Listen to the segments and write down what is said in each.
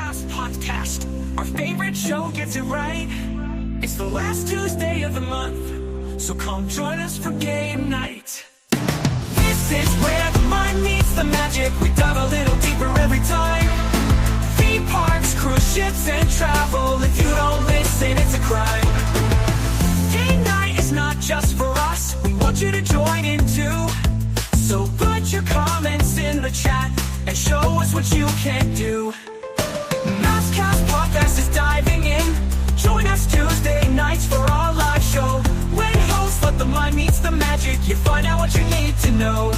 Mousecast podcast. Our favorite show gets it right. It's the last Tuesday of the month, so come join us for game night. This is where the mind meets the magic. We dive a little deeper every time. Theme parks, cruise ships, and travel. If you don't listen, it's a crime. Game night is not just for us. We want you to join in too. So put your comments in the chat and show us what you can do. Mousecast podcast is diving in. Join us Tuesday nights for our live show. When hosts let the mind meets the magic, you find out what you need to know.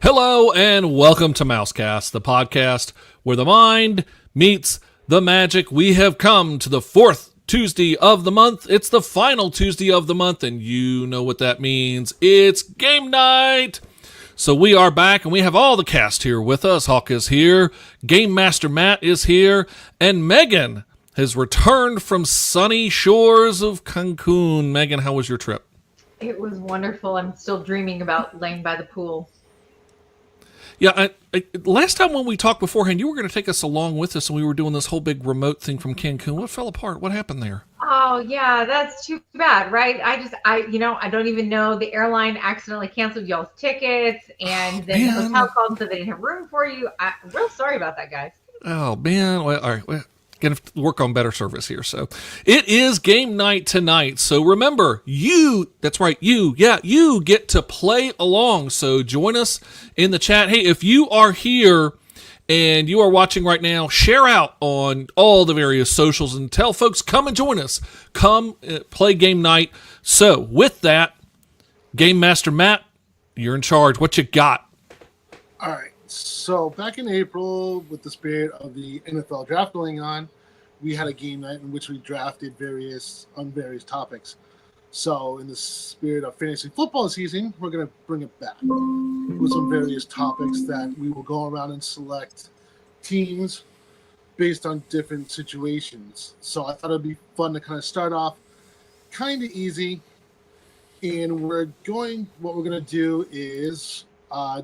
Hello and welcome to Mousecast, the podcast where the mind meets the magic. We have come to the fourth Tuesday of the month. It's the final Tuesday of the month, and you know what that means. It's game night. So we are back, and we have all the cast here with us. Hawk is here, Game Master Matt is here, and Megan has returned from sunny shores of Cancun. Megan, how was your trip? It was wonderful. I'm still dreaming about laying by the pool. Yeah, last time when we talked beforehand, you were going to take us along with us, and we were doing this whole big remote thing from Cancun. What fell apart? What happened there? Oh yeah, that's too bad, right? I don't even know. The airline accidentally canceled y'all's tickets, and then the hotel called and said they didn't have room for you. I'm real sorry about that, guys. Oh man, well, all right. Well, gonna work on better service here. So it is game night tonight. So remember, that's right, you get to play along. So join us in the chat. Hey, if you are here and you are watching right now, share out on all the various socials and tell folks, come and join us. Come play game night. So with that, Game Master Matt, you're in charge. What you got? All right. So back in April, with the spirit of the NFL draft going on, we had a game night in which we drafted various topics. So in the spirit of fantasy football season, we're going to bring it back with some various topics that we will go around and select teams based on different situations. So I thought it'd be fun to kind of start off kind of easy. And what we're going to do is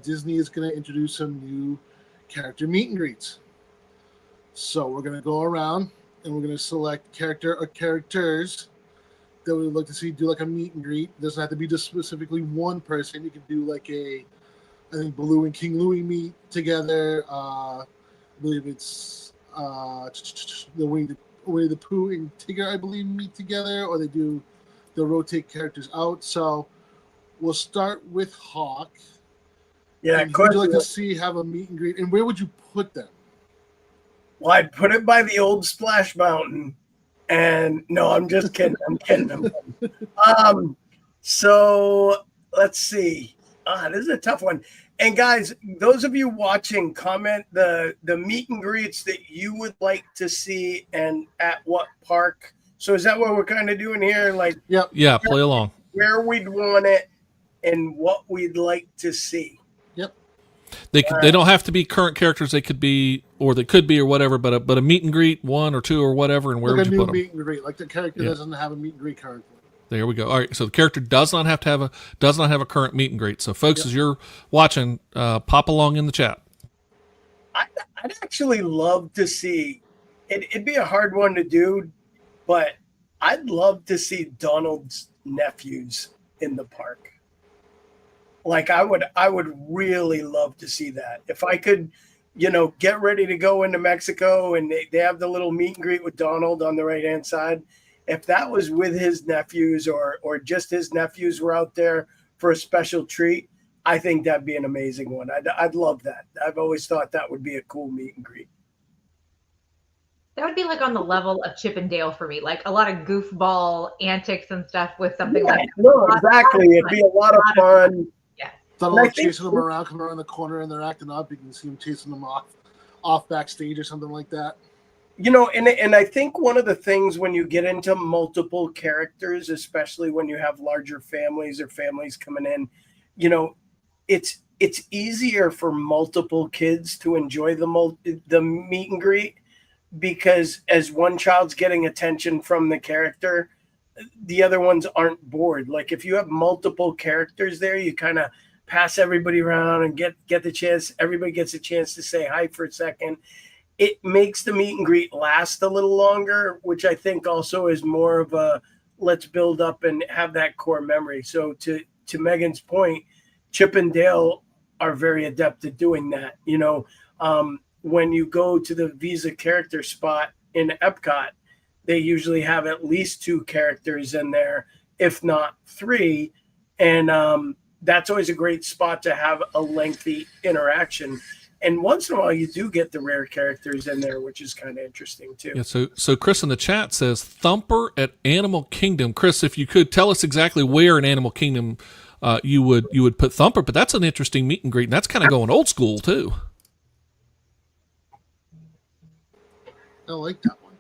Disney is going to introduce some new character meet and greets. So we're going to go around and we're going to select character or characters that we would like to see do like a meet and greet. It doesn't have to be just specifically one person. You can do like I think Baloo and King Louie meet together. I believe it's the Winnie the Pooh and Tigger, I believe, meet together, or they'll rotate characters out. So we'll start with Hawk. Yeah, who would you like to see have a meet and greet, and where would you put them? Well, I'd put it by the old Splash Mountain. And no, I'm just kidding. I'm kidding. So let's see. This is a tough one. And guys, those of you watching, comment the meet and greets that you would like to see and at what park. So is that what we're kind of doing here? Like, yep. Yeah, play along. Where we'd want it and what we'd like to see. Yep. They don't have to be current characters. They could be, or whatever. But a meet and greet, one or two or whatever. And where would you put them? Meet and greet, like the character doesn't have a meet and greet currently. There we go. All right, so the character does not have a current meet and greet. So, folks, as you're watching, pop along in the chat. I'd actually love to see. It'd be a hard one to do, but I'd love to see Donald's nephews in the park. Like I would really love to see that. If I could, get ready to go into Mexico and they have the little meet and greet with Donald on the right-hand side. If that was with his nephews or just his nephews were out there for a special treat, I think that'd be an amazing one. I'd love that. I've always thought that would be a cool meet and greet. That would be like on the level of Chip and Dale for me, like a lot of goofball antics and stuff with something like that. No, exactly. It'd be a lot of fun. Yeah. Donald chasing them around, coming around the corner, and they're acting up. You can see them chasing them off backstage or something like that. And I think one of the things when you get into multiple characters, especially when you have larger families or families coming in, it's easier for multiple kids to enjoy the meet and greet because as one child's getting attention from the character, the other ones aren't bored. Like if you have multiple characters there, you kind of pass everybody around and get the chance. Everybody gets a chance to say hi for a second. It makes the meet and greet last a little longer, which I think also is more of a let's build up and have that core memory. So to Megan's point, Chip and Dale are very adept at doing that. When you go to the Visa character spot in Epcot, they usually have at least 2 characters in there, if not 3. And that's always a great spot to have a lengthy interaction. And once in a while, you do get the rare characters in there, which is kind of interesting too. Yeah. So Chris in the chat says Thumper at Animal Kingdom. Chris, if you could tell us exactly where in Animal Kingdom you would put Thumper, but that's an interesting meet and greet, and that's kind of going old school too. I like that one.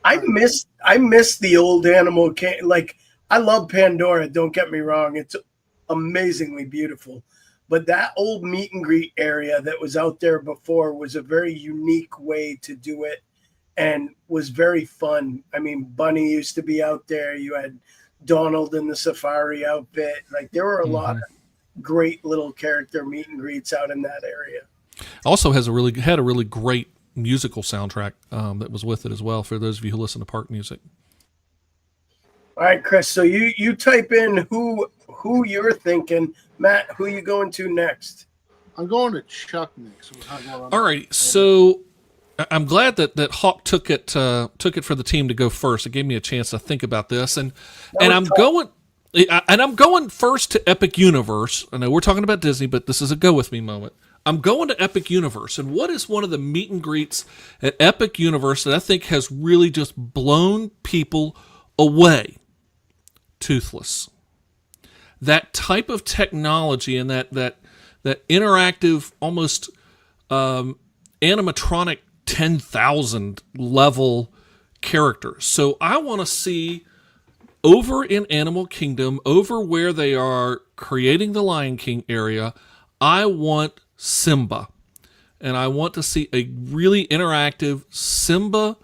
I miss the old Animal Kingdom. Like, I love Pandora. Don't get me wrong; it's amazingly beautiful. But that old meet and greet area that was out there before was a very unique way to do it and was very fun. I mean, Bunny used to be out there. You had Donald in the safari outfit. Like, there were a lot of great little character meet and greets out in that area. Also had a really great musical soundtrack that was with it as well, for those of you who listen to park music. All right, Chris. So you type in who you're thinking. Matt, who you going to next? I'm going to Chuck next. All right. So I'm glad that Hawk took it for the team to go first. It gave me a chance to think about this, and I'm going first to Epic Universe. I know we're talking about Disney, but this is a go with me moment. I'm going to Epic Universe, and what is one of the meet and greets at Epic Universe that I think has really just blown people away? Toothless. That type of technology and that interactive, almost animatronic 10,000 level characters. So I want to see over in Animal Kingdom, over where they are creating the Lion King area, I want Simba. And I want to see a really interactive Simba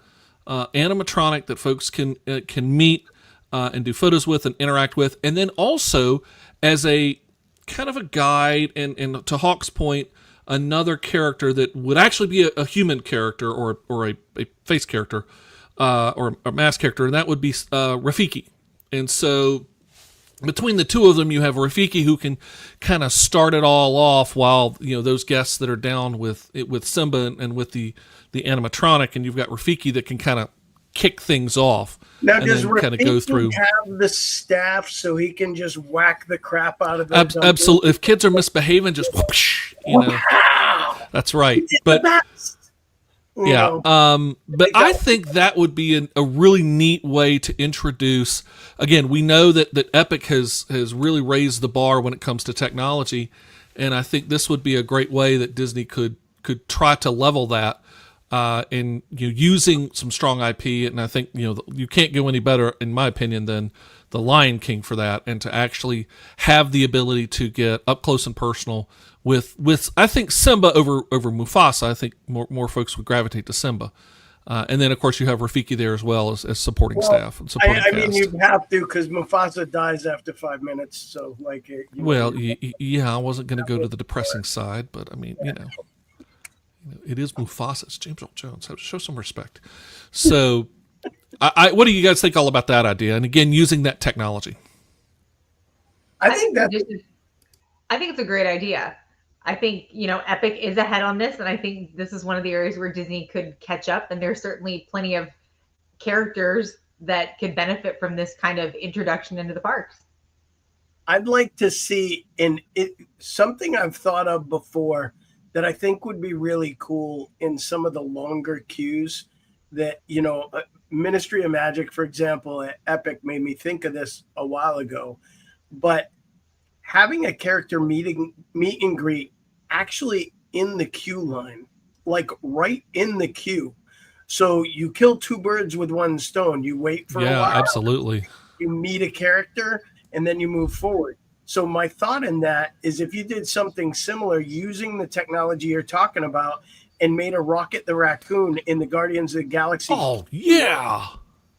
animatronic that folks can meet and do photos with and interact with. And then also as a kind of a guide, and to Hawk's point, another character that would actually be a human character or a face character or a mask character, and that would be Rafiki. And so between the two of them, you have Rafiki who can kind of start it all off while, those guests that are down with Simba and with the animatronic, and you've got Rafiki that can kind of kick things off. Now, does Rafiki have the staff so he can just whack the crap out of them? Absolutely. If kids are misbehaving, just whoosh, Wow. That's right. But yeah, but I think that would be a really neat way to introduce. Again, we know that Epic has really raised the bar when it comes to technology, and I think this would be a great way that Disney could try to level that. And using some strong IP, and I think you can't go any better, in my opinion, than the Lion King for that, and to actually have the ability to get up close and personal with I think Simba over Mufasa. I think more folks would gravitate to Simba, and then of course you have Rafiki there as well as supporting staff and supporting cast. I mean, you'd have to, because Mufasa dies after 5 minutes, so like. I wasn't going to go to the depressing side, but I mean, it is Mufasa. It's James Earl Jones. Have to show some respect. So, what do you guys think all about that idea? And again, using that technology. I think it's a great idea. I think, Epic is ahead on this, and I think this is one of the areas where Disney could catch up. And there's certainly plenty of characters that could benefit from this kind of introduction into the parks. I'd like to see something I've thought of before that I think would be really cool in some of the longer queues that, Ministry of Magic, for example, at Epic made me think of this a while ago, but having a character meet and greet actually in the queue line, like right in the queue. So you kill 2 birds with 1 stone. You wait for a while. Yeah, absolutely. You meet a character and then you move forward. So my thought in that is, if you did something similar using the technology you're talking about and made a Rocket the Raccoon in the Guardians of the Galaxy. Oh, yeah.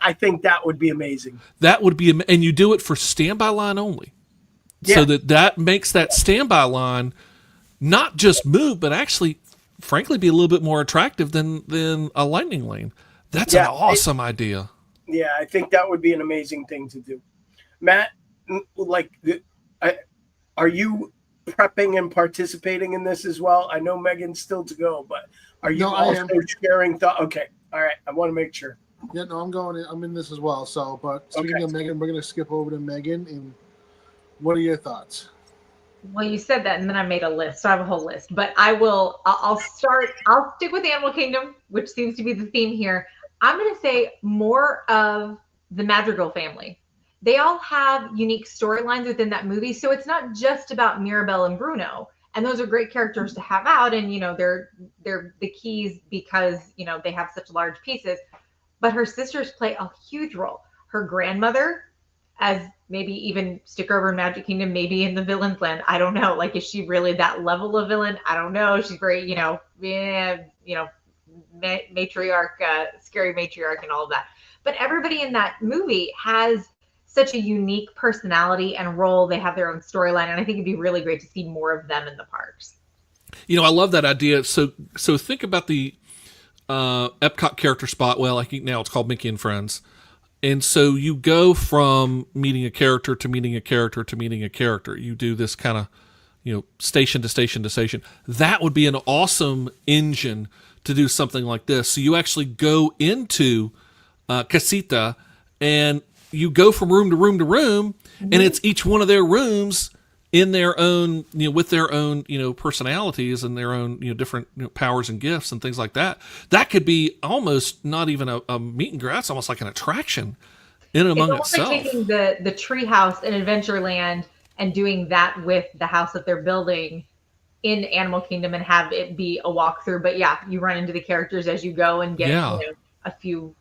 I think that would be amazing. That would be, and you do it for standby line only. so that makes that standby line not just move, but actually, frankly, be a little bit more attractive than a lightning lane. That's an awesome idea. Yeah, I think that would be an amazing thing to do. Matt, are you prepping and participating in this as well? I know Megan's still to go, but are you also sharing thought? Okay, all right. I want to make sure. Yeah, no, I'm in this as well. So, but speaking of Megan, we're going to skip over to Megan. And what are your thoughts? Well, you said that, and then I made a list, so I have a whole list. But I'll stick with Animal Kingdom, which seems to be the theme here. I'm going to say more of the Madrigal family. They all have unique storylines within that movie, so it's not just about Mirabelle and Bruno. And those are great characters to have out, and they're the keys because they have such large pieces. But her sisters play a huge role. Her grandmother, as maybe even stick over in Magic Kingdom, maybe in the villain's land. I don't know. Like, is she really that level of villain? I don't know. She's very, matriarch, scary matriarch and all of that. But everybody in that movie has such a unique personality and role. They have their own storyline. And I think it'd be really great to see more of them in the parks. I love that idea. So think about the Epcot character spot. Well, I think now it's called Mickey and Friends. And so you go from meeting a character to meeting a character to meeting a character. You do this kind of, station to station to station. That would be an awesome engine to do something like this. So you actually go into Casita and you go from room to room to room, and it's each one of their rooms in their own, with their own, personalities and their own, different powers and gifts and things like that. That could be almost not even a meet and greet. It's almost like an attraction in and among itself. Like taking the tree house in Adventureland and doing that with the house that they're building in Animal Kingdom and have it be a walkthrough. But yeah, you run into the characters as you go and get a few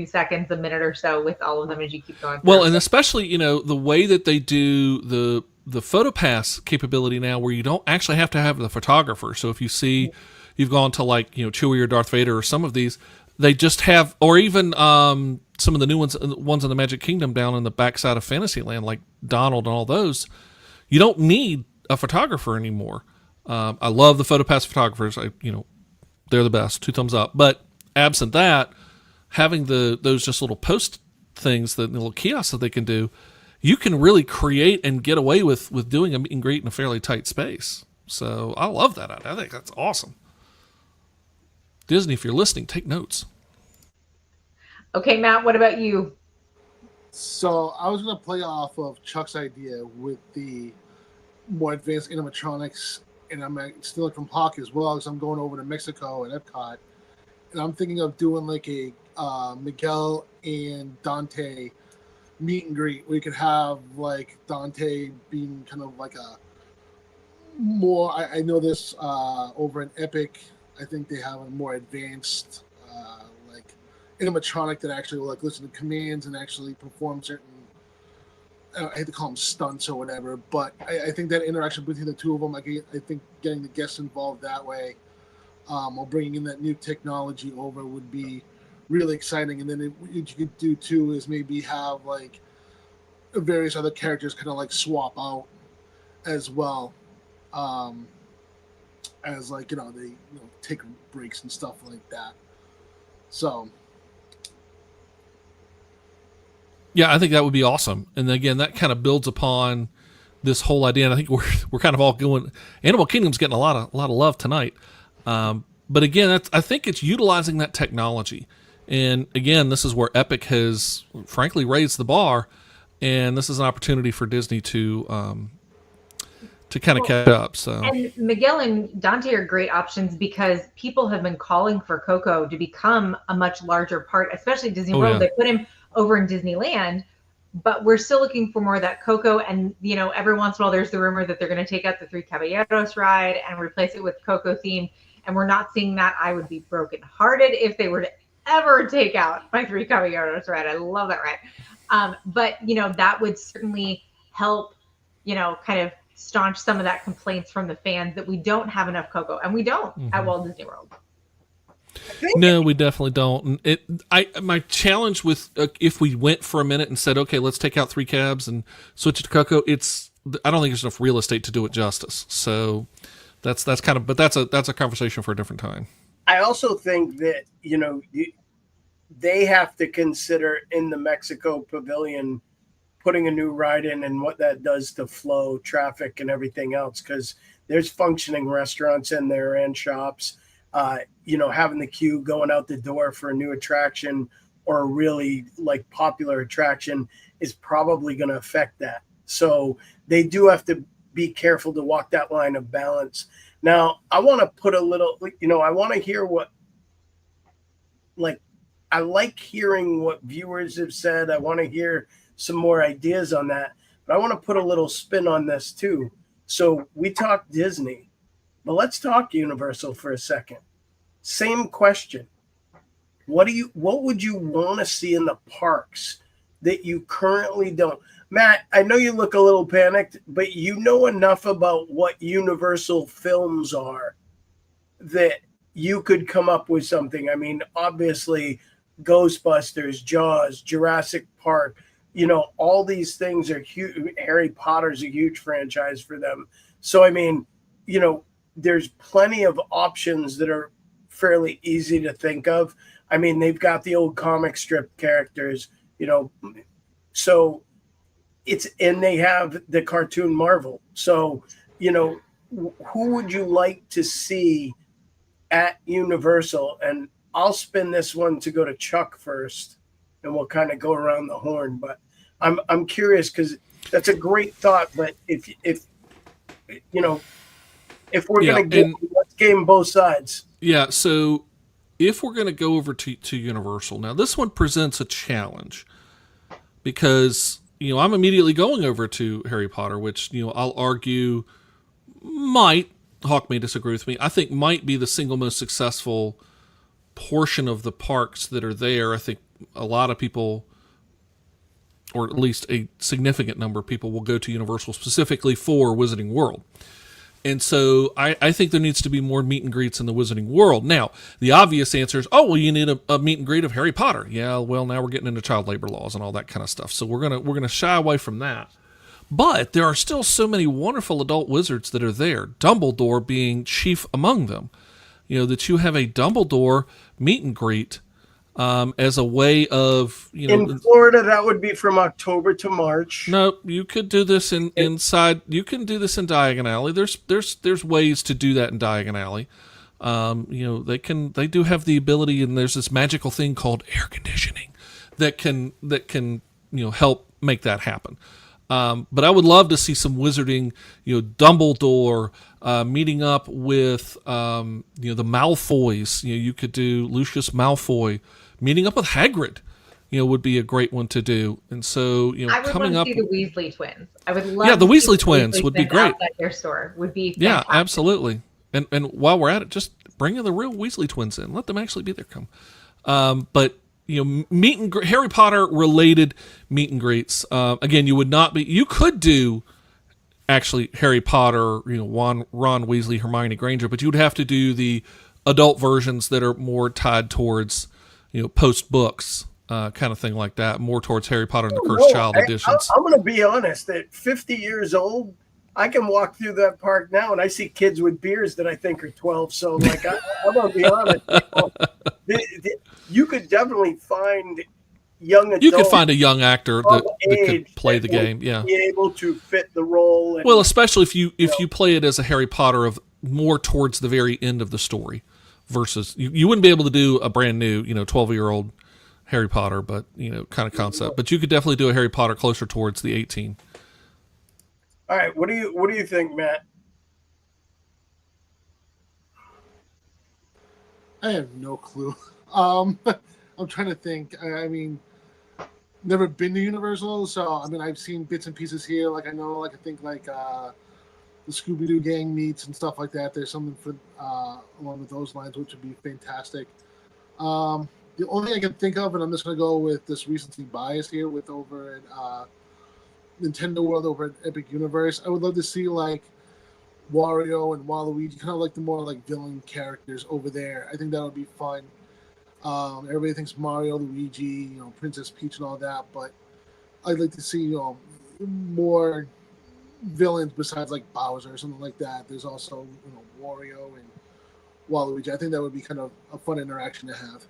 seconds, a minute or so with all of them as you keep going through. Well, and especially, the way that they do the PhotoPass capability now, where you don't actually have to have the photographer. So if you see you've gone to Chewie or Darth Vader or some of these, they just have, or even some of the new ones in the Magic Kingdom down in the backside of Fantasyland, like Donald and all those, you don't need a photographer anymore. I love the PhotoPass photographers. They're the best. 2 thumbs up. But absent that, having those just little post things, the little kiosks that they can do, you can really create and get away with doing a meet and greet in a fairly tight space. So I love that idea. I think that's awesome. Disney, if you're listening, take notes. Okay, Matt, what about you? So I was going to play off of Chuck's idea with the more advanced animatronics, and I'm stealing from Hawk as well, because I'm going over to Mexico and Epcot, and I'm thinking of doing like a Miguel and Dante meet and greet, where you could have like Dante being kind of like a more, I know this over in Epic, I think they have a more advanced like animatronic that actually will like listen to commands and actually perform certain, I hate to call them stunts or whatever, but I think that interaction between the two of them, I think getting the guests involved that way, or bringing in that new technology over would be really exciting. And then what you could do too is maybe have like various other characters kind of like swap out as well, as like they take breaks and stuff like that. So yeah, I think that would be awesome. And again, that kind of builds upon this whole idea. And I think we're kind of all going. Animal Kingdom's getting a lot of love tonight. But again, I think it's utilizing that technology. And again, this is where Epic has frankly raised the bar, and this is an opportunity for Disney to kind of catch up. So, and Miguel and Dante are great options because people have been calling for Coco to become a much larger part, especially Disney World. Yeah. They put him over in Disneyland, but we're still looking for more of that Coco. And every once in a while, there's the rumor that they're going to take out the Three Caballeros ride and replace it with Coco theme, and we're not seeing that. I would be brokenhearted if they were to ever take out my Three Caballeros ride. I love that ride. But that would certainly help, kind of staunch some of that complaints from the fans that we don't have enough Coco, and we don't at Walt Disney World. No, we definitely don't. My challenge with if we went for a minute and said, okay, let's take out Three Cabs and switch it to Coco, it's I don't think there's enough real estate to do it justice. So that's kind of, but that's a conversation for a different time. I also think that, they have to consider in the Mexico Pavilion putting a new ride in and what that does to flow, traffic, and everything else, because there's functioning restaurants in there and shops. Having the queue going out the door for a new attraction or a really like popular attraction is probably going to affect that. So they do have to be careful to walk that line of balance. Now, I want to put a little, I want to hear I like hearing what viewers have said. I want to hear some more ideas on that, but I want to put a little spin on this too. So we talked Disney, but let's talk Universal for a second. Same question. What would you want to see in the parks that you currently don't? Matt, I know you look a little panicked, but you know enough about what Universal films are that you could come up with something. I mean, obviously, Ghostbusters, Jaws, Jurassic Park, all these things are huge. Harry Potter's a huge franchise for them. So, I mean, there's plenty of options that are fairly easy to think of. I mean, they've got the old comic strip characters, so and they have the cartoon Marvel. So, who would you like to see at Universal? And I'll spin this one to go to Chuck first, and we'll kind of go around the horn. But I'm curious because that's a great thought. But if we're going to let's game both sides. Yeah. So if we're going to go over to Universal now, this one presents a challenge because I'm immediately going over to Harry Potter, which I'll argue Hawk may disagree with me. I think might be the single most successful portion of the parks that are there. I think a lot of people, or at least a significant number of people, will go to Universal specifically for Wizarding World. And so I think there needs to be more meet and greets in the Wizarding World. Now, the obvious answer is, you need a meet and greet of Harry Potter. Yeah, well, now we're getting into child labor laws and all that kind of stuff. So we're gonna shy away from that. But there are still so many wonderful adult wizards that are there, Dumbledore being chief among them. That you have a Dumbledore meet and greet as a way of, in Florida, that would be from October to March. No, you could do this inside. You can do this in Diagon Alley. There's ways to do that in Diagon Alley. They do have the ability, and there's this magical thing called air conditioning that can help make that happen. But I would love to see some wizarding, Dumbledore meeting up with, the Malfoys. You could do Lucius Malfoy meeting up with Hagrid, would be a great one to do. And so, I would coming love up, to see the Weasley twins. I would love. Yeah, the to see Weasley twins would be great. Outside their store would be fantastic. Yeah, absolutely. And while we're at it, just bring the real Weasley twins in. Let them actually be there. But meet and Harry Potter related meet and greets. Again, you could do actually Harry Potter, Ron Weasley, Hermione Granger, but you would have to do the adult versions that are more tied towards, post books, kind of thing like that, more towards Harry Potter and the Cursed Child editions. I'm going to be honest, at 50 years old, I can walk through that park now and I see kids with beers that I think are 12. So I'm going to be honest. You could definitely find young adults. You could find a young actor that could play the game. Yeah. Be able to fit the role. Well, especially if you play it as a Harry Potter of more towards the very end of the story versus you wouldn't be able to do a brand new, 12-year-old Harry Potter, but kind of concept. But you could definitely do a Harry Potter closer towards the 18. All right, what do you think, Matt? I have no clue. I'm trying to think. I mean, never been to Universal, so I've seen bits and pieces here. I think the Scooby-Doo gang meets and stuff like that. There's something for along with those lines, which would be fantastic. The only thing I can think of, and I'm just going to go with this recency bias here, with over at Nintendo World over at Epic Universe, I would love to see Wario and Waluigi, kind of the more villain characters over there. I think that would be fun. Everybody thinks Mario, Luigi, Princess Peach and all that, but I'd like to see more villains besides like Bowser or something like that. There's also Wario and Waluigi. I think that would be kind of a fun interaction to have.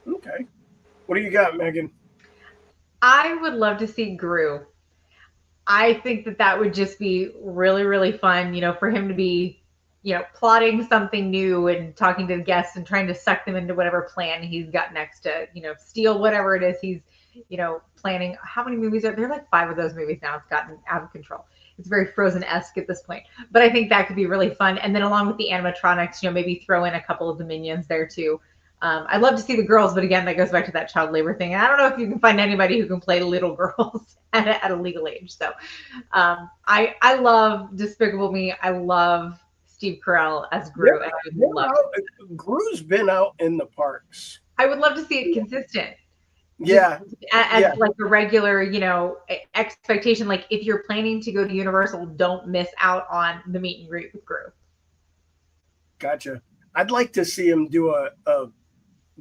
Okay. What do you got, Megan? I would love to see Gru. I think that would just be really, really fun, for him to be, plotting something new and talking to the guests and trying to suck them into whatever plan he's got next to, steal whatever it is he's, planning. How many movies are there? Like 5 of those movies now. It's gotten out of control. It's very Frozen-esque at this point. But I think that could be really fun. And then along with the animatronics, maybe throw in a couple of the minions there too. I'd love to see the girls, but again, that goes back to that child labor thing. And I don't know if you can find anybody who can play little girls at a legal age. So I love Despicable Me. I love Steve Carell as Gru. Gru's been out in the parks. I would love to see it consistent. Yeah. As like a regular, expectation. Like if you're planning to go to Universal, don't miss out on the meet and greet with Gru. Gotcha. I'd like to see him do a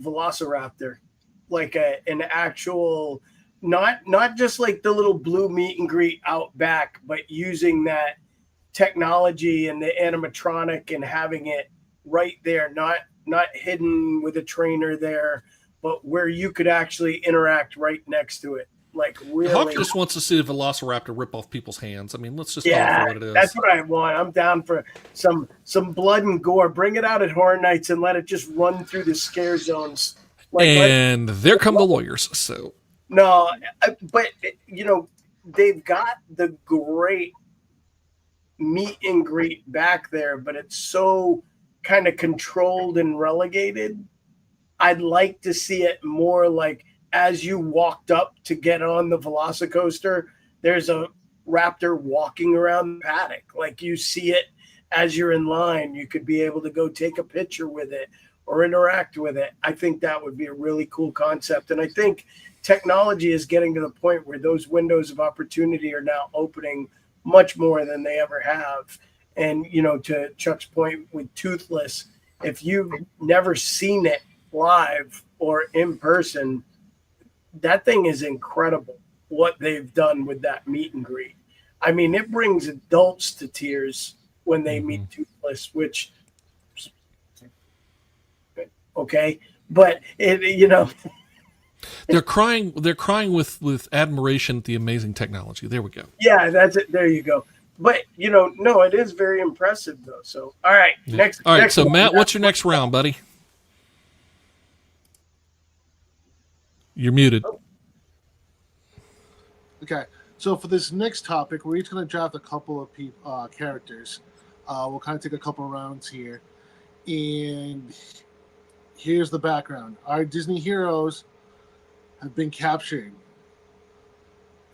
Velociraptor, like an actual, not just like the little blue meet and greet out back, but using that technology and the animatronic and having it right there, not hidden with a trainer there, but where you could actually interact right next to it. Like really, Hawk just wants to see a Velociraptor rip off people's hands. I mean, let's just call it for what it is. That's what I want. I'm down for some blood and gore. Bring it out at Horror Nights and let it just run through the scare zones. And there come the lawyers. So no, but they've got the great meet and greet back there, but it's so kind of controlled and relegated. I'd like to see it more like as you walked up to get on the Velocicoaster, there's a raptor walking around the paddock. Like you see it as you're in line. You could be able to go take a picture with it or interact with it. I think that would be a really cool concept. And I think technology is getting to the point where those windows of opportunity are now opening much more than they ever have. And, to Chuck's point with Toothless, if you've never seen it live or in person, that thing is incredible what they've done with that meet and greet. I mean, it brings adults to tears when they meet Toothless, which, okay, but they're crying with admiration at the amazing technology. There we go. Yeah, that's it. There you go. But no, it is very impressive though. So all right, next. All right, next so one. Matt, what's your next round, buddy? You're muted. Okay, so for this next topic, we're each going to draft a couple of characters. We'll kind of take a couple of rounds here. And here's the background. Our Disney heroes have been captured,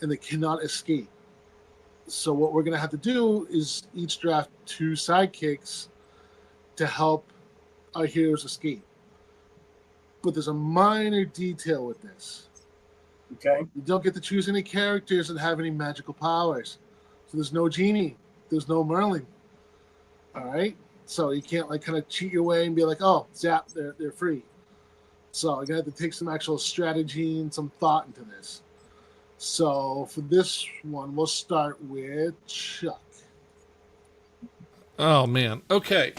and they cannot escape. So what we're going to have to do is each draft 2 sidekicks to help our heroes escape. But there's a minor detail with this. Okay. You don't get to choose any characters that have any magical powers. So there's no Genie. There's no Merlin. All right? So you can't kind of cheat your way and be like, oh, zap, they're free. So you're going to have to take some actual strategy and some thought into this. So for this one, we'll start with Chuck. Oh, man. Okay.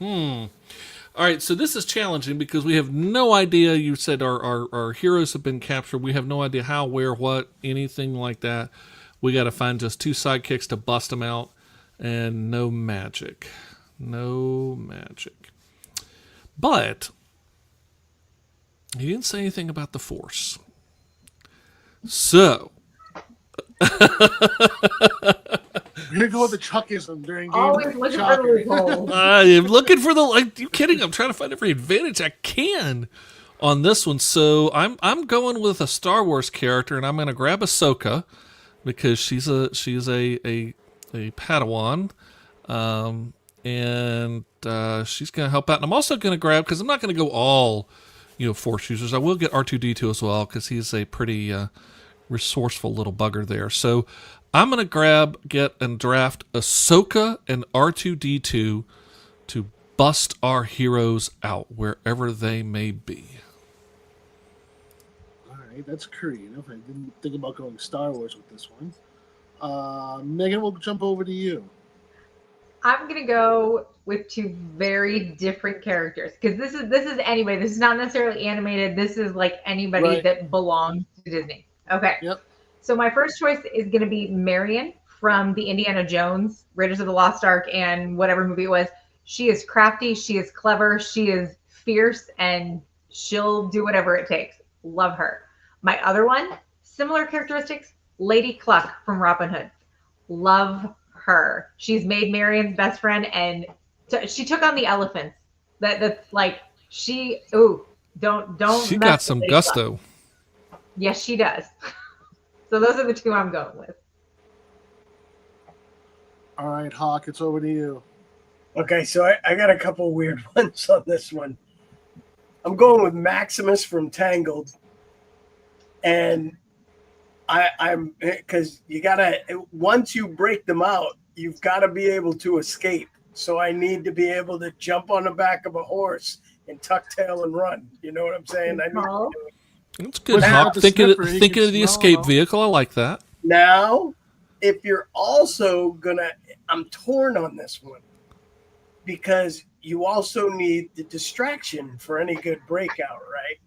All right, so this is challenging because we have no idea. You said our heroes have been captured. We have no idea how, where, what, anything like that. We got to find just 2 sidekicks to bust them out, and no magic. No magic. But he didn't say anything about the Force. So We're gonna go with the Chuckism during game. Always looking for loopholes. I'm looking for you kidding? I'm trying to find every advantage I can on this one. So I'm going with a Star Wars character, and I'm going to grab Ahsoka because she's a Padawan, and she's going to help out. And I'm also going to grab, because I'm not going to go all Force users. I will get R2D2 as well because he's a pretty resourceful little bugger there. So I'm going to get and draft Ahsoka and R2D2 to bust our heroes out wherever they may be. All right, that's creative. I didn't think about going Star Wars with this one. Megan, we'll jump over to you. I'm gonna go with two very different characters because this is anyway. This is not necessarily animated. This is like anybody Right. that belongs to Disney. Okay. Yep. So my first choice is gonna be Marion from the Indiana Jones, Raiders of the Lost Ark, and whatever movie it was. She is crafty. She is clever. She is fierce, and she'll do whatever it takes. Love her. My other one, similar characteristics. Lady Cluck from Robin Hood. Love her. She's made Marion's best friend, and she took on the elephants. That's like she. Ooh, don't. She mess got with some Lady Cluck. gusto. Yes, she does. So those are the two I'm going with. All right, Hawk, it's over to you. Okay, so I got a couple weird ones on this one. I'm going with Maximus from Tangled, and I'm because you gotta, once you break them out, you've got to be able to escape. So I need to be able to jump on the back of a horse and tuck tail and run. You know what I'm saying? I need to do it. That's good, Without Hawk. the Thinking sniffer, he can of the smell escape them. vehicle. I like that. Now, if you're also gonna, I'm torn on this one because you also need the distraction for any good breakout, right?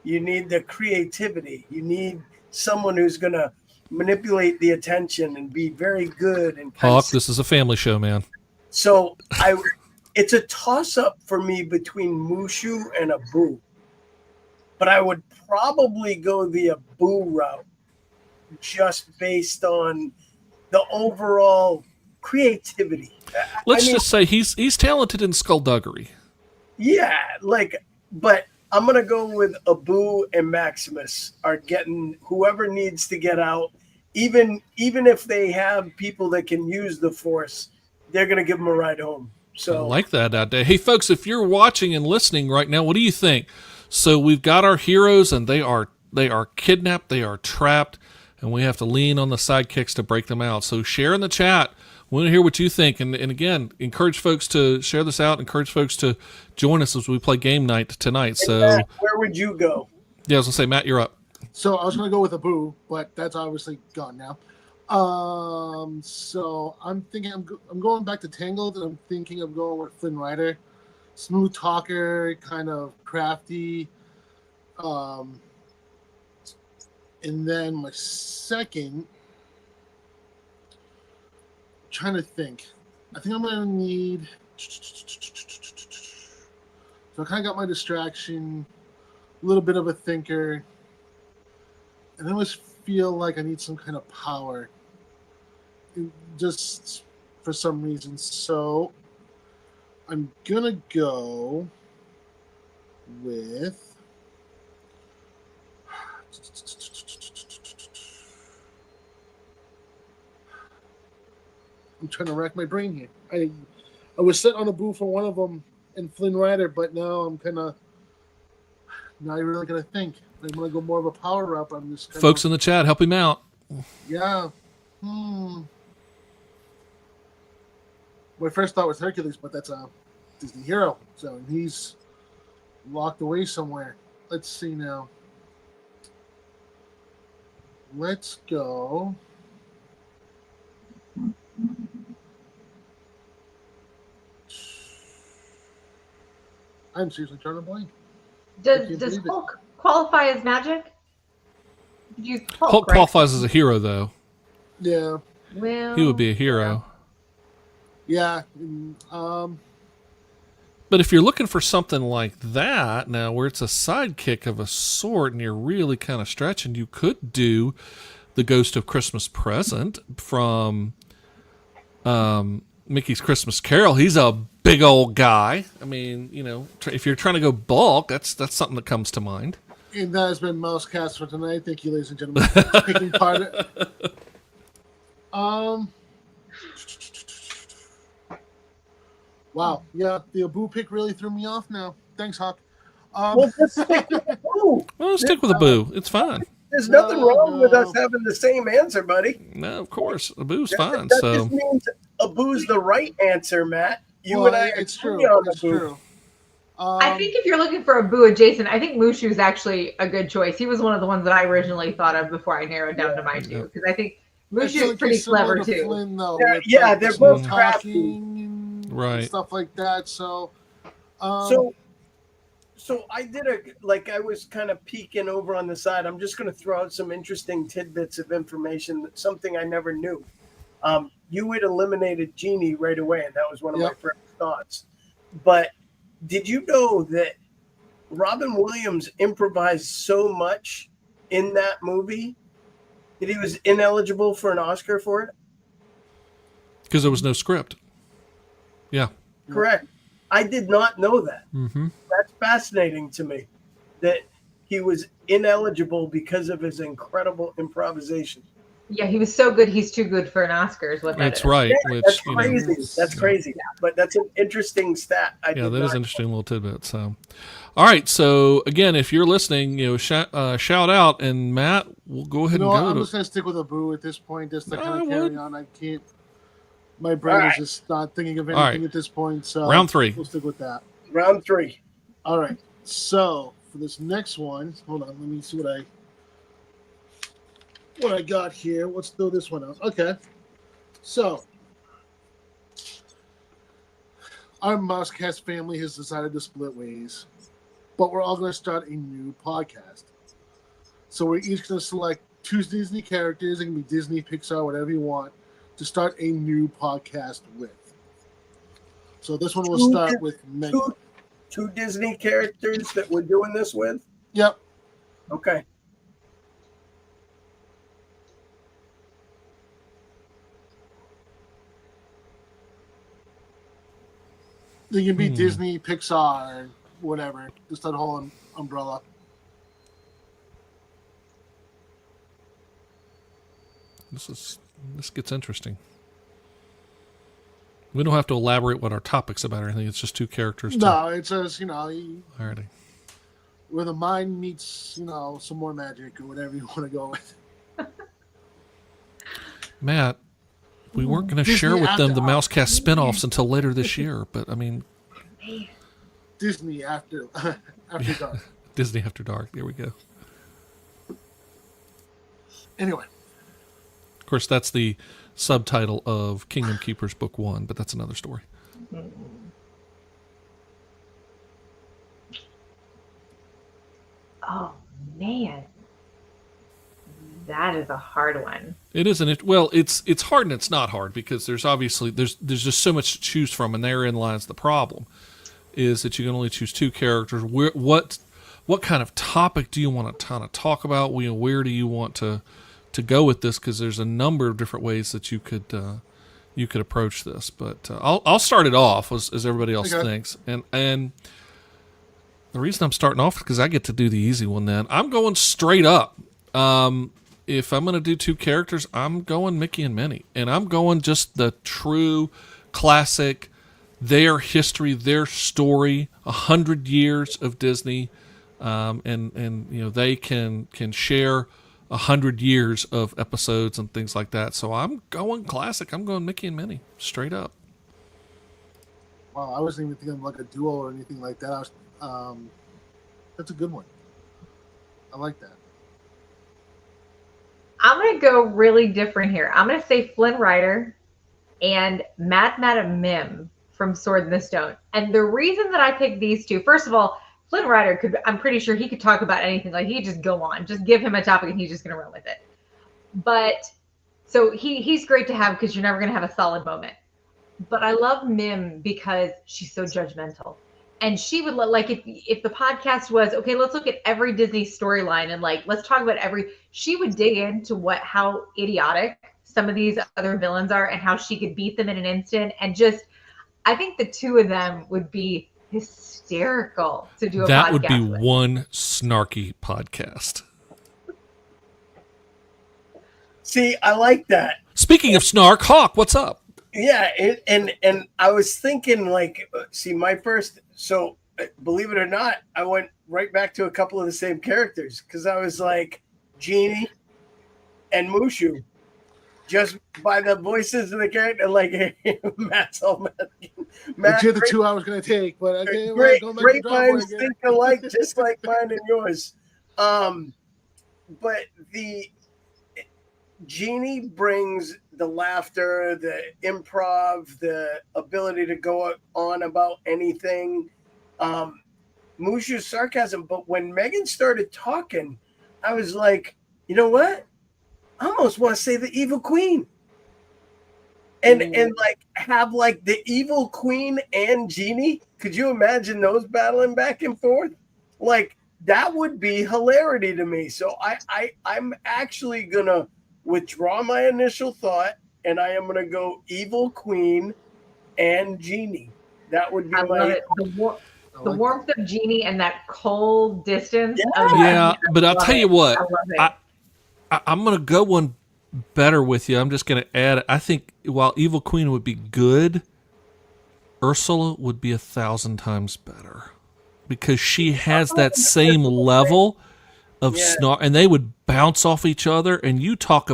You need the creativity. You need someone who's gonna manipulate the attention and be very good and kind Hawk, of, this is a family show, man. so it's a toss up for me between Mushu and Abu, but I would probably go the Abu route just based on the overall creativity. Let's I mean, just say he's talented in skullduggery. yeah, but I'm gonna go with Abu and Maximus are getting whoever needs to get out. Even if they have people that can use the Force, they're gonna give them a ride home. I So like that out there. Hey, folks, if you're watching and listening right now, what do you think? So we've got our heroes, and they are kidnapped, they are trapped, and we have to lean on the sidekicks to break them out. So share in the chat. We want to hear what you think, and again, encourage folks to share this out. Encourage folks to join us as we play game night tonight. So Matt, where would you go? yeah, I was gonna say, Matt, you're up. So I was going to go with Abu, but that's obviously gone now. So I'm thinking I'm going back to Tangled, and I'm thinking of going with Flynn Rider, smooth talker, kind of crafty. And then my second, trying to think. I think I'm going to need. So I kind of got my distraction, a little bit of a thinker. And I always feel like I need some kind of power, just for some reason. So I'm gonna go with. I'm trying to rack my brain here. I was set on a boo for one of them and Flynn Rider, but now I'm kind of. Now I really gotta think. I'm gonna go more of a power route. But I'm just Folks in the chat, help him out. yeah. My first thought was Hercules, but that's a Disney hero, so he's locked away somewhere. Let's see now. Let's go. I'm seriously trying to blank. Does believe it. Hulk qualify as magic? You Hulk right? qualifies as a hero, though. Yeah, Well, He would be a hero. yeah. But if you're looking for something like that now, where it's a sidekick of a sort, and you're really kind of stretching, you could do the Ghost of Christmas Present from Mickey's Christmas Carol. He's a big old guy. I mean, you know, if you're trying to go bulk, that's something that comes to mind. And that has been Mousecast for tonight. Thank you, ladies and gentlemen, for taking part. Wow. Yeah, the Abu pick really threw me off now. Thanks, Hawk. Well, just stick with Abu. Well, stick with Abu. It's fine. There's nothing wrong with No. us having the same answer, buddy. No, of course. Abu's fine. That So just means Abu's the right answer, Matt. You Well, and I it's agree true. on It's Abu. true. I think if you're looking for a Boo adjacent, I think Mushu is actually a good choice. He was one of the ones that I originally thought of before I narrowed down to my two, because I think Mushu is pretty similar clever to too. Flynn, though, Yeah, with, yeah, like, they're the both smooth crafty. talking and Right. stuff like that. So, So I did I was kind of peeking over on the side. I'm just going to throw out some interesting tidbits of information, something I never knew. You had eliminated Genie right away, and that was one of my first thoughts. But did you know that Robin Williams improvised so much in that movie that he was ineligible for an Oscar for it? Because there was no script. Yeah. Correct. I did not know that. Mm-hmm. That's fascinating to me, that he was ineligible because of his incredible improvisation. Yeah, he was so good. He's too good for an Oscar. Is what that That's is. right. Yeah, Which that's you know, crazy. That's crazy. But that's an interesting stat. that is an interesting little tidbit. So, all right. So again, if you're listening, shout out, and Matt, we'll go ahead and go. I'm just gonna stick with Abu at this point, just to kind of carry on. I can't. My brain All right. is just not thinking of anything at this point. So round 3. We'll stick with that. Round 3. All right. So for this next one, hold on. Let me see what I got here. Let's throw this one out. Okay. So our Mousecast family has decided to split ways, but we're all going to start a new podcast. So we're each going to select 2 Disney characters. It can be Disney, Pixar, whatever you want, to start a new podcast with. So this one will start with Megan. 2 Disney characters that we're doing this with? Yep. Okay. They can be Disney, Pixar, whatever. Just that whole umbrella. This gets interesting. We don't have to elaborate what our topic's about or anything. It's just 2 characters. No, it says, Alrighty. where the mind meets, some more magic or whatever you want to go with. Matt, we weren't going to Disney share with them After the Dark. Mousecast spinoffs until later this year, but I mean, Disney after dark. Disney After Dark. There we go. Anyway, Of course, that's the subtitle of Kingdom Keepers Book 1, but that's another story. Oh man, that is a hard one. It isn't. Well, it's hard and it's not hard because there's obviously there's just so much to choose from, and therein lies the problem, is that you can only choose 2 characters. What kind of topic do you want to kind of talk about? Where do you want to go with this? Because there's a number of different ways that you could approach this. But I'll start it off as everybody else thinks, and the reason I'm starting off is because I get to do the easy one. Then I'm going straight up. If I'm going to do 2 characters, I'm going Mickey and Minnie, and I'm going just the true classic, their history, their story, 100 years of Disney, and they can share 100 years of episodes and things like that. So I'm going classic. I'm going Mickey and Minnie, straight up. wow, I wasn't even thinking of like a duo or anything like that. That's a good one. I like that. I'm going to go really different here. I'm going to say Flynn Rider and Madam Mim from Sword in the Stone. And the reason that I picked these 2, first of all, Flynn Rider I'm pretty sure he could talk about anything. Like, he could just go on, just give him a topic and he's just going to run with it. But so he's great to have because you're never going to have a solid moment. But I love Mim because she's so judgmental. And she would like, if the podcast was, okay, let's look at every Disney storyline and like, let's talk about she would dig into how idiotic some of these other villains are and how she could beat them in an instant. And just, I think the 2 of them would be hysterical to do a podcast That would be with. one snarky podcast. See, I like that. Speaking of snark, Hawk, what's up? Yeah, and I was thinking so believe it or not, I went right back to a couple of the same characters because I was like Genie and Mushu, just by the voices of the character, like Matt's all Which are the 2 I was going to take, but okay, great minds think alike, just like mine and yours. But Jeannie brings the laughter, the improv, the ability to go on about anything. Mushu's sarcasm. But when Megan started talking, I was like, you know what? I almost want to say the evil queen. And like have like the evil queen and Jeannie. Could you imagine those battling back and forth? Like that would be hilarity to me. So I'm actually gonna withdraw my initial thought, and I am gonna go evil queen and Jeannie. That would be I love it. The warmth of Jeannie and that cold distance. Yeah, but I'll tell you what, I love it. I'm going to go one better with you. I'm just going to add, I think while Evil Queen would be good, Ursula would be 1,000 times better because she has that same level of snark, and they would bounce off each other. And you talk,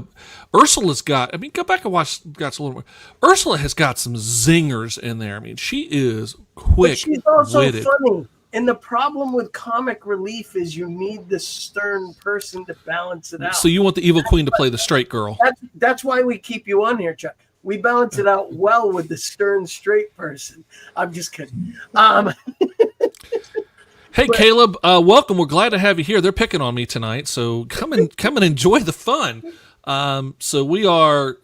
Ursula's got, I mean, go back and watch, got a little more. Ursula has got some zingers in there. I mean, she is quick, but she's also witted. funny. And the problem with comic relief is you need the stern person to balance it out. So you want the Evil Queen to play the straight girl. That's why we keep you on here, Chuck. We balance it out well with the stern straight person. I'm just kidding. Hey, Caleb, welcome. We're glad to have you here. They're picking on me tonight, so come and enjoy the fun. So we are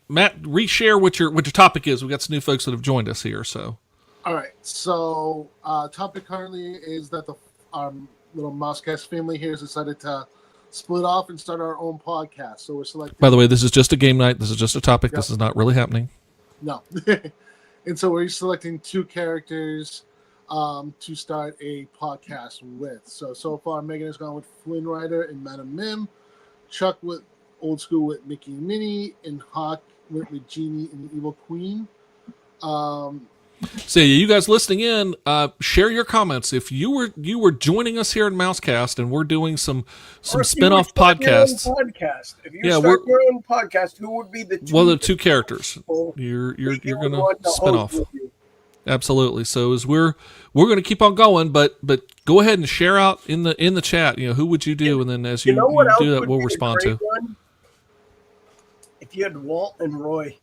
Matt. Reshare what your topic is. We got some new folks that have joined us here. So, all right. So, topic currently is that our little Mousecast family here has decided to split off and start our own podcast. So we're selecting. By the way, this is just a game night. This is just a topic. Yep. This is not really happening. No. And so we're selecting 2 characters to start a podcast with. So far, Megan has gone with Flynn Rider and Madam Mim, Chuck with Old School with Mickey and Minnie, and Hawk went with Jeannie and the Evil Queen. So you guys listening in, share your comments. If you were joining us here in Mousecast and we're doing some spin-off podcasts. If you start your own podcast, who would be the 2 characters you're going to spin off? Absolutely. So as we're going to keep on going, but go ahead and share out in the chat. You know, who would you do, and then as you do that, we'll respond to. If you had Walt and Roy.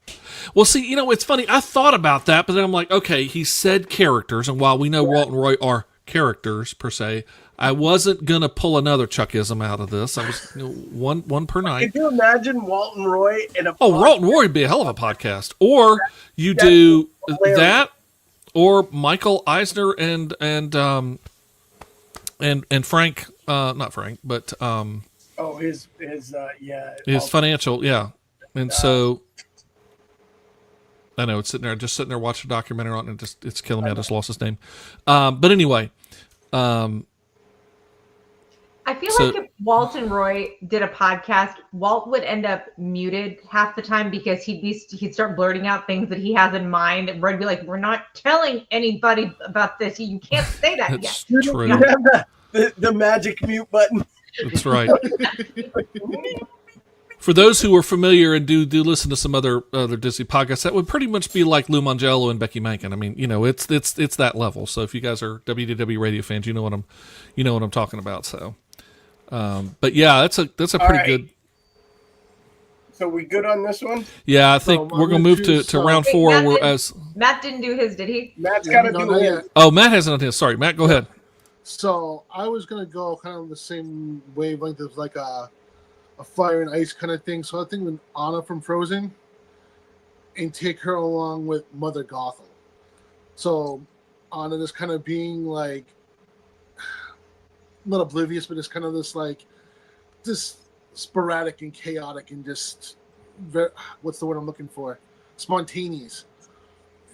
Well, see, you know, it's funny. I thought about that, but then I'm like, okay, he said characters, and while we know Walt and Roy are characters per se, I wasn't gonna pull another Chuckism out of this. I was one per night. Could you imagine Walt and Roy in a? Oh, Walt and Roy would be a hell of a podcast. Or you do that, or Michael Eisner and Frank, not Frank, but his financial, yeah. And so I know it's just sitting there watching a documentary on it, and it's killing me. I just lost his name. But anyway, I feel like if Walt and Roy did a podcast, Walt would end up muted half the time because he'd start blurting out things that he has in mind, and Roy'd be like, "We're not telling anybody about this. You can't say that yet." That's true. You have the magic mute button. That's right. For those who are familiar and do listen to some other Disney podcasts, that would pretty much be like Lou Mangello and Becky Mankin. I mean, you know, it's that level. So if you guys are WDW radio fans, you know what I'm talking about. So, but yeah, that's a pretty good. So we good on this one? Yeah, I think we're gonna move to round 4. Matt didn't do his, did he? Matt's got to do his. Oh, Matt hasn't done his. Sorry, Matt, go ahead. So I was gonna go kind of the same wavelength of like a fire and ice kind of thing. So I think with Anna from Frozen and take her along with Mother Gothel. So Anna just kind of being like, not oblivious, but it's kind of this sporadic and chaotic and just what's the word I'm looking for? Spontaneous.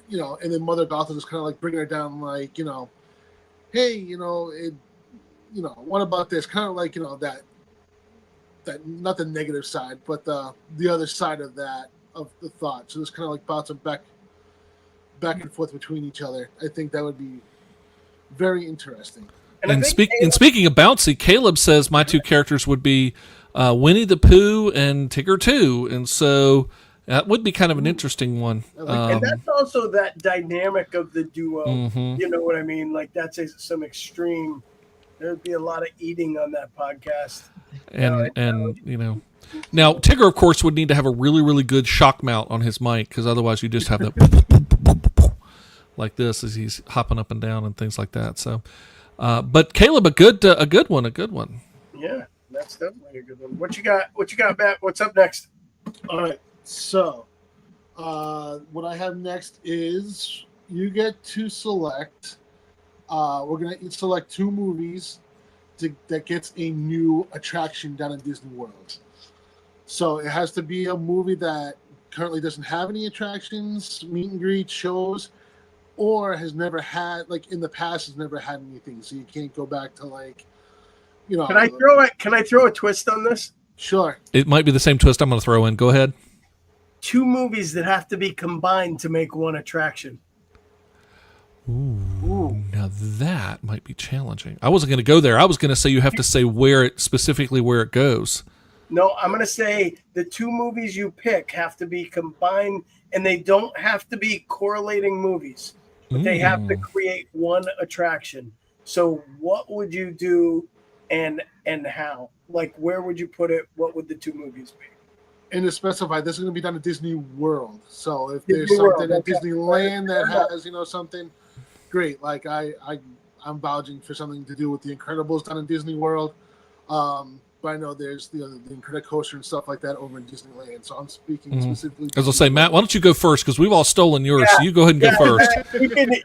You know, and then Mother Gothel just kind of like bringing her down, like, you know, hey, what about this? Kind of like, that not the negative side, but the other side of that, of the thought. So just kind of like bouncing back and forth between each other. I think that would be very interesting. And speaking of bouncy, Caleb says my 2 characters would be Winnie the Pooh and Tigger 2, and so that would be kind of an interesting one. And that's also that dynamic of the duo. Mm-hmm. You know what I mean? Like that's some extreme. There'd be a lot of eating on that podcast. and now Tigger, of course, would need to have a really, really good shock mount on his mic, because otherwise you just have that like this as he's hopping up and down and things like that. So, but Caleb, a good one. Yeah, that's definitely a good one. What you got, Matt? What's up next? All right. So, what I have next is you get to select. We're gonna select 2 movies that gets a new attraction down in Disney World. So it has to be a movie that currently doesn't have any attractions, meet and greet shows, or has never had, like in the past, has never had anything. So you can't go back to Can I throw a twist on this? Sure. It might be the same twist I'm going to throw in. Go ahead. 2 movies that have to be combined to make one attraction. Ooh, now that might be challenging. I wasn't going to go there. I was going to say you have to say specifically where it goes. No, I'm going to say the 2 movies you pick have to be combined, and they don't have to be correlating movies, but they have to create one attraction. So what would you do and how? Like, where would you put it? What would the 2 movies be? And to specify, this is going to be done at Disney World. So if Disney there's World, something at okay. Disneyland that has, something great. Like I'm vouching for something to do with the Incredibles done in Disney World. But I know there's the Incredicoaster and stuff like that over in Disneyland. So I'm speaking specifically. As I'll say, Matt, why don't you go first, because we've all stolen yours. So you go ahead and go first.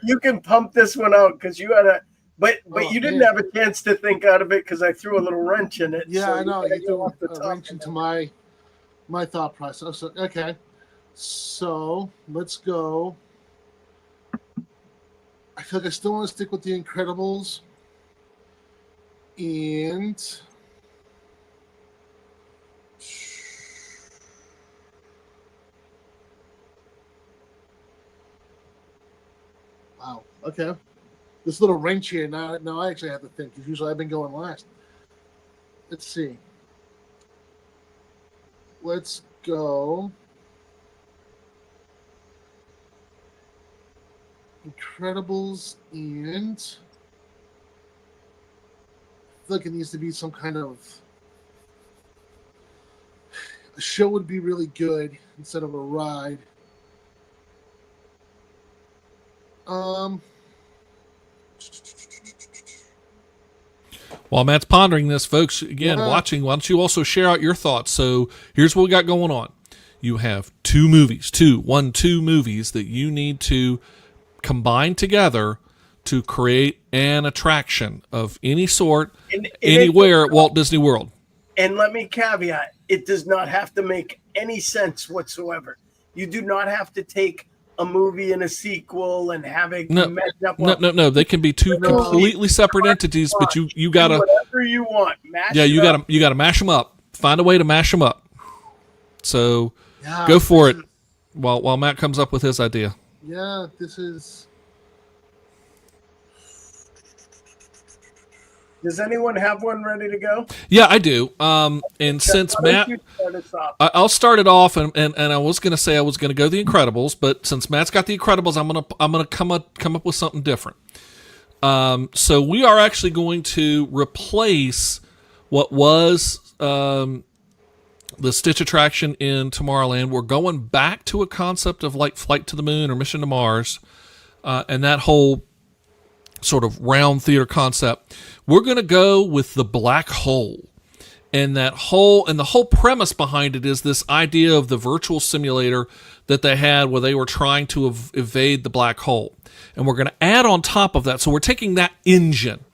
You can pump this one out because you had a. But you didn't have a chance to think out of it because I threw a little wrench in it. Yeah, so I know. You threw off the a top wrench of into it. my thought process. So, okay. So let's go. I feel like I still want to stick with the Incredibles. And wow. Okay. This little wrench here. Now I actually have to think, because usually I've been going last. Let's see. Let's go. Incredibles, and I feel like it needs to be some kind of a show would be really good instead of a ride. While Matt's pondering this, folks, again, watching, why don't you also share out your thoughts? So here's what we got going on. You have 2 movies that you need to combine together to create an attraction of any sort, anywhere at Walt Disney World. And let me caveat, it does not have to make any sense whatsoever. You do not have to take a movie and a sequel and have it match up. No. They can be 2 completely separate entities, but you gotta do whatever you want. You gotta mash them up. Find a way to mash them up. So go for it. While Matt comes up with his idea. Yeah, this is. Does anyone have one ready to go? Yeah, I do. And since Matt, I'll start it off, and I was going to say I was going to go the Incredibles, but since Matt's got the Incredibles, I'm gonna come up with something different. So we are actually going to replace what was the Stitch attraction in Tomorrowland. We're going back to a concept of like Flight to the Moon or Mission to Mars, and that whole sort of round theater concept. We're going to go with the black hole. And the whole premise behind it is this idea of the virtual simulator that they had where they were trying to evade the black hole. And we're going to add on top of that. So we're taking that engine.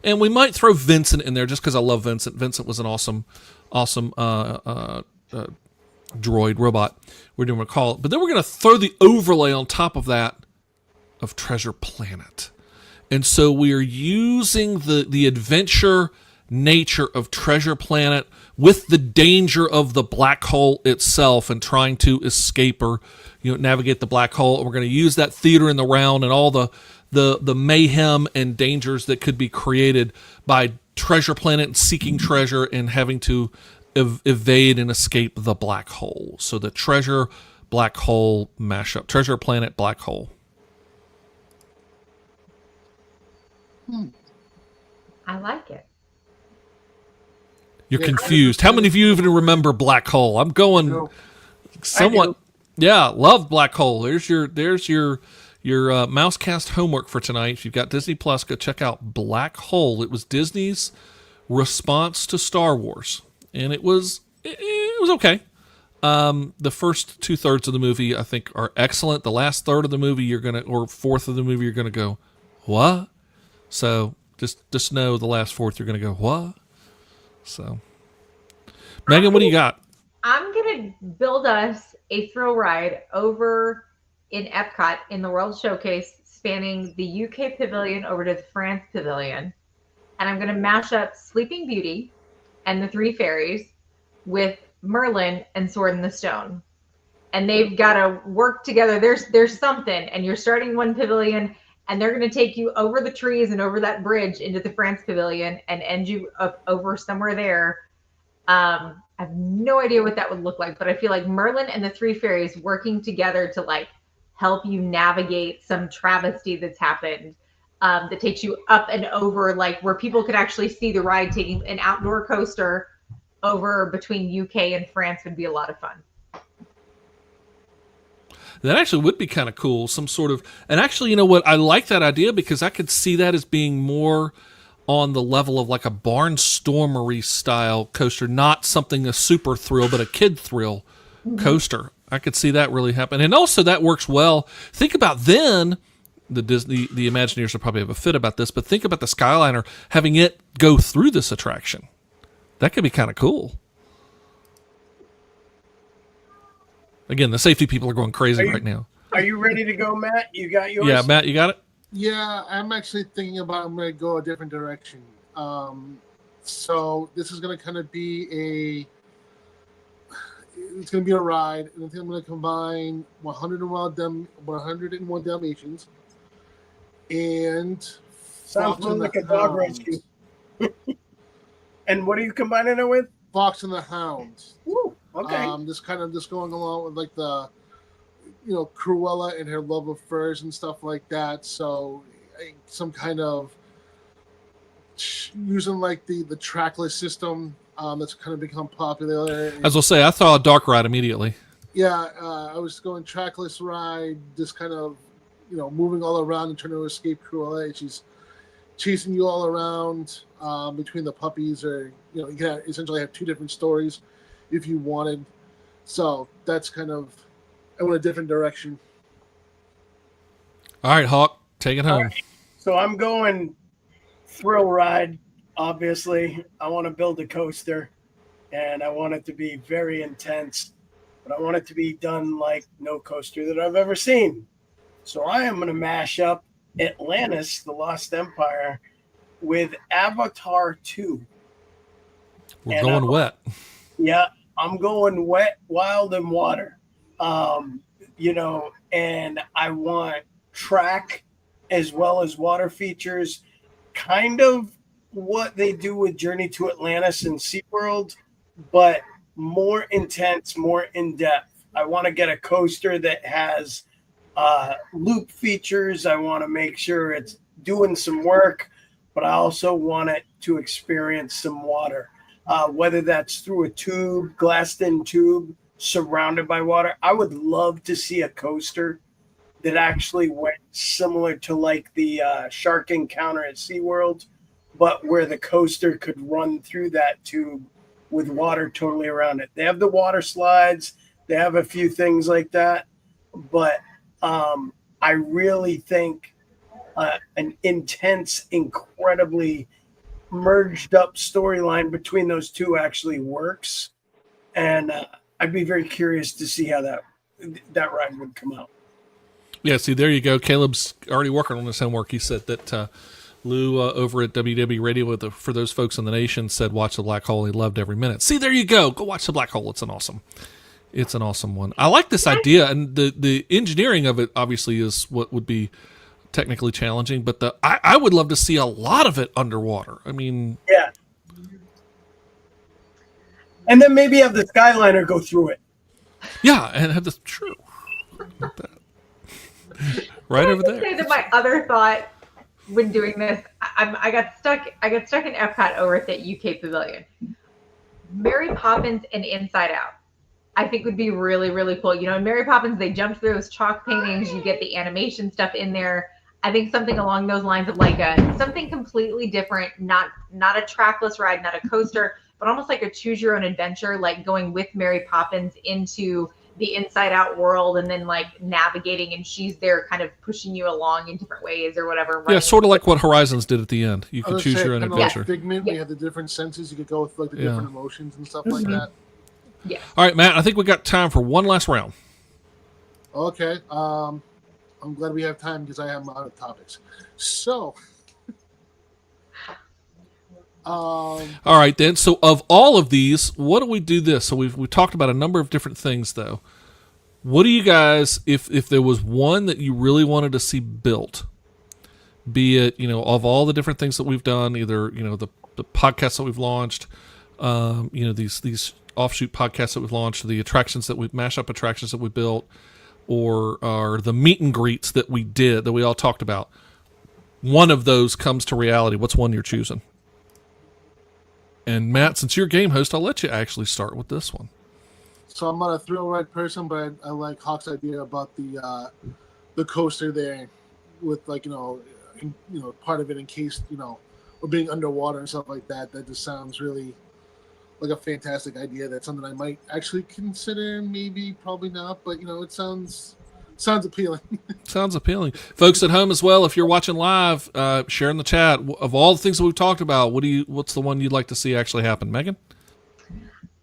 And we might throw Vincent in there just because I love Vincent. Vincent was an awesome droid robot. We're going to call it. But then we're going to throw the overlay on top of that of Treasure Planet. And so we are using the adventure nature of Treasure Planet with the danger of the black hole itself and trying to escape or navigate the black hole. And we're going to use that theater in the round and all the mayhem and dangers that could be created by Treasure Planet and seeking treasure and having to evade and escape the black hole. So the Treasure Black Hole mashup. Treasure Planet Black Hole. I like it. You're Yeah, confused. How many of you even remember Black Hole? I'm going No. somewhat. Yeah, love Black Hole. There's your Mousecast homework for tonight. If you've got Disney Plus, go check out Black Hole. It was Disney's response to Star Wars, and it was okay. The first 2/3 of the movie, I think, are excellent. The last third of the movie, or fourth of the movie, you're gonna go, what? So just know the last fourth, you're gonna go, what? So, Megan, what do you got? I'm going to build us a thrill ride over in Epcot in the World Showcase, spanning the UK Pavilion over to the France Pavilion. And I'm going to mash up Sleeping Beauty and the Three Fairies with Merlin and Sword in the Stone. And they've got to work together. There's something, and you're starting one pavilion, and they're going to take you over the trees and over that bridge into the France Pavilion and end you up over somewhere there. I have no idea what that would look like, but I feel like Merlin and the Three Fairies working together to like help you navigate some travesty that's happened, that takes you up and over, like where people could actually see the ride, taking an outdoor coaster over between UK and France would be a lot of fun. That actually would be kind of cool. Some sort of, and actually, you know what? I like that idea because I could see that as being more on the level of like a Barnstormery style coaster, not something a super thrill, but a kid thrill coaster. I could see that really happen. And also that works well. Think about then, the Imagineers will probably have a fit about this, but think about the Skyliner having it go through this attraction. That could be kind of cool. Again, the safety people are going crazy right now. Are you ready to go, Matt? You got yours? Yeah, Matt, you got it? Yeah, I'm actually thinking about I'm going to go a different direction. So this is going to kind of be it's going to be a ride, and I think I'm going to combine 101 Dalmatians and Sounds Fox and like the a dog Hound. rescue. And what are you combining it with? Fox and the Hound. Woo, okay. Just going along with like the, Cruella and her love of furs and stuff like that. So some kind of using like the trackless system that's kind of become popular. As I'll say, I thought a dark ride immediately. Yeah, I was going trackless ride, just kind of, moving all around and trying to escape Cruella. And she's chasing you all around between the puppies, or you can essentially have two different stories if you wanted. So that's kind of, I went a different direction. All right, Hawk, take it home. Right. So I'm going thrill ride. Obviously, I want to build a coaster, and I want it to be very intense, but I want it to be done like no coaster that I've ever seen. So I am going to mash up Atlantis, the Lost Empire, with Avatar 2. We're going wet. Yeah, I'm going wet, wild, and water. And I want track as well as water features, kind of what they do with Journey to Atlantis and SeaWorld, but more intense, more in-depth. I want to get a coaster that has loop features. I want to make sure it's doing some work, but I also want it to experience some water, whether that's through a tube, glassed-in tube, surrounded by water. I would love to see a coaster that actually went similar to like the Shark Encounter at SeaWorld, but where the coaster could run through that tube with water totally around it. They have the water slides. They have a few things like that, but I really think an intense, incredibly merged up storyline between those two actually works. And I'd be very curious to see how that ride would come out. Yeah, see, there you go. Caleb's already working on his homework. He said that Lou over at WW Radio, for those folks in the nation, said watch the Black Hole. He loved every minute. See, there you go. Go watch the Black Hole. It's an awesome one. I like this idea, and the engineering of it obviously is what would be technically challenging, but I would love to see a lot of it underwater. I mean, yeah. And then maybe have the Skyliner go through it. Yeah, and have this true. Like that. Right over there. Say that my other thought when doing this, I got stuck in Epcot over at the UK Pavilion. Mary Poppins and Inside Out, I think would be really, really cool. You know, in Mary Poppins, they jumped through those chalk paintings. You get the animation stuff in there. I think something along those lines of like something completely different, not a trackless ride, not a coaster, but almost like a choose your own adventure, like going with Mary Poppins into the Inside Out world and then like navigating, and she's there kind of pushing you along in different ways or whatever. Yeah, sort of like what Horizons did at the end. You could choose your own kind of adventure. Like Figment, we had the different senses. You could go with like the different emotions and stuff like that. Yeah. All right, Matt, I think we got time for one last round. Okay. I'm glad we have time because I have a lot of topics. So, all right then. So of all of these, what do we do this? So we talked about a number of different things though. What do you guys, if there was one that you really wanted to see built, be it, you know, of all the different things that we've done, either, you know, the podcasts that we've launched, you know, these offshoot podcasts that we've launched, the attractions that we've mashup attractions that we built, or the meet and greets that we did, that we all talked about. One of those comes to reality. What's one you're choosing? And Matt, since you're a game host, I'll let you actually start with this one. So I'm not a thrill ride person, but I like Hawk's idea about the coaster there, with like part of it encased, or being underwater and stuff like that. That just sounds really like a fantastic idea. That's something I might actually consider. Maybe, probably not, but it sounds appealing. Sounds appealing, folks at home as well. If you're watching live, share in the chat. Of all the things that we've talked about, what's the one you'd like to see actually happen, Megan?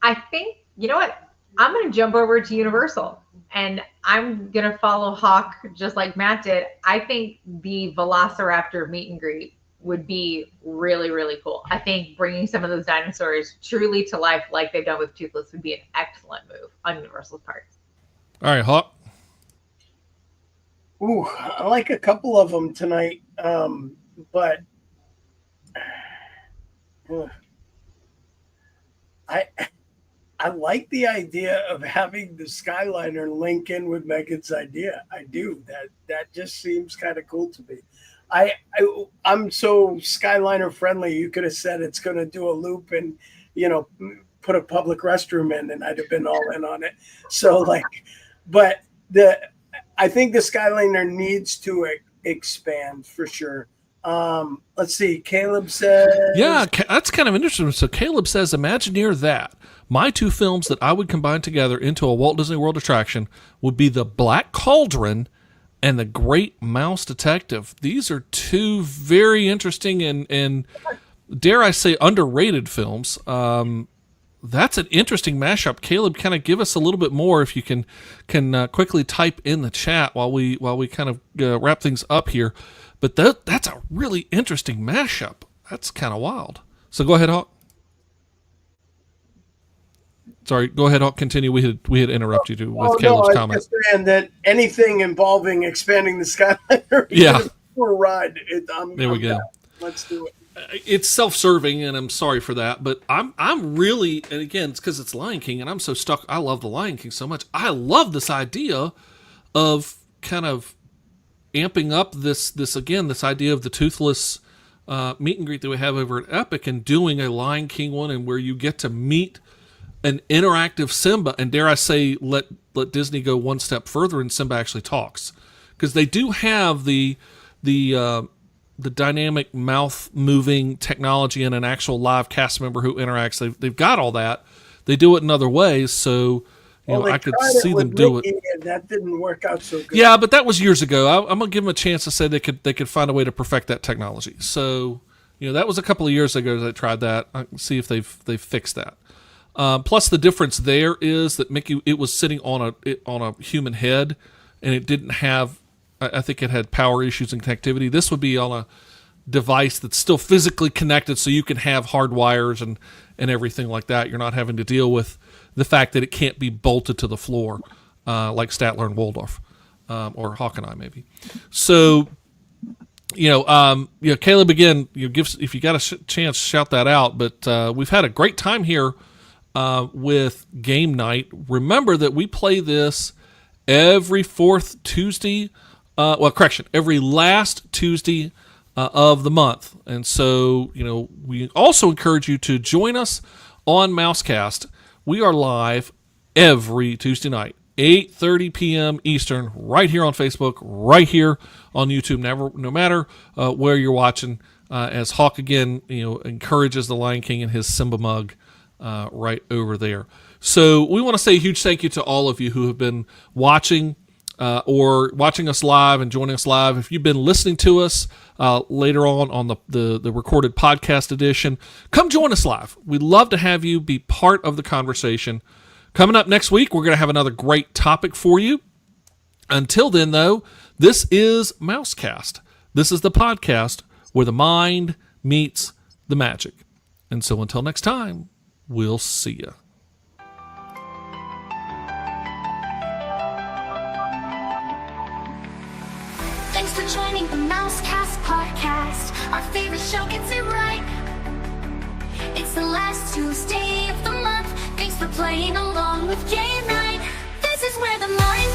I think what. I'm going to jump over to Universal, and I'm going to follow Hawk just like Matt did. I think the Velociraptor meet and greet would be really, really cool. I think bringing some of those dinosaurs truly to life like they've done with Toothless would be an excellent move on Universal's part. All right, Hawk. Ooh, I like a couple of them tonight, but I like the idea of having the Skyliner link in with Megan's idea. I do. That just seems kind of cool to me. I'm so Skyliner friendly. You could have said it's going to do a loop and, put a public restroom in, and I'd have been all in on it. So but I think the Skyliner needs to expand for sure. Let's see. Caleb says, yeah, that's kind of interesting. So Caleb says, Imagineer that. My two films that I would combine together into a Walt Disney World attraction would be The Black Cauldron and The Great Mouse Detective. These are two very interesting and dare I say underrated films. That's an interesting mashup. Caleb, kind of give us a little bit more if you can quickly type in the chat while we kind of wrap things up here. But that's a really interesting mashup. That's kind of wild. So go ahead, Hawk. Sorry, go ahead, Hawk. Continue. We had interrupted you with Caleb's comment. Just saying that anything involving expanding the Skyliner for a ride. There we go. Let's do it. It's self-serving, and I'm sorry for that, but I'm really, and again, it's because it's Lion King, and I'm so stuck. I love the Lion King so much. I love this idea of kind of amping up this idea of the Toothless meet and greet that we have over at Epic, and doing a Lion King one, and where you get to meet an interactive Simba, and dare I say, let Disney go one step further, and Simba actually talks, because they do have the dynamic mouth moving technology and an actual live cast member who interacts. They've got all that. They do it in other ways, so I could see them do it. And that didn't work out so good. Yeah, but that was years ago. I'm gonna give them a chance to say they could find a way to perfect that technology. So that was a couple of years ago that I tried that. I can see if they've fixed that. Plus, the difference there is that Mickey, it was sitting on a human head, and it didn't have. I think it had power issues and connectivity. This would be on a device that's still physically connected, so you can have hard wires and everything like that. You're not having to deal with the fact that it can't be bolted to the floor like Statler and Waldorf or Hawk and I maybe. So, Caleb, again, if you got a chance, shout that out. But we've had a great time here with Game Night. Remember that we play this every fourth Tuesday. Every last Tuesday of the month. And so, we also encourage you to join us on Mousecast, we are live every Tuesday night, 8:30 p.m. Eastern, right here on Facebook, right here on YouTube, no matter where you're watching, as Hawk again encourages the Lion King and his Simba mug right over there. So we want to say a huge thank you to all of you who have been watching or watching us live and joining us live. If you've been listening to us later on the recorded podcast edition, come join us live. We'd love to have you be part of the conversation. Coming up next week, we're going to have another great topic for you. Until then, though, this is Mousecast. This is the podcast where the mind meets the magic. And so until next time, we'll see you. Thanks for joining the Mousecast podcast. Our favorite show gets it right. It's the last Tuesday of the month. Thanks for playing along with Game Night. This is where the mind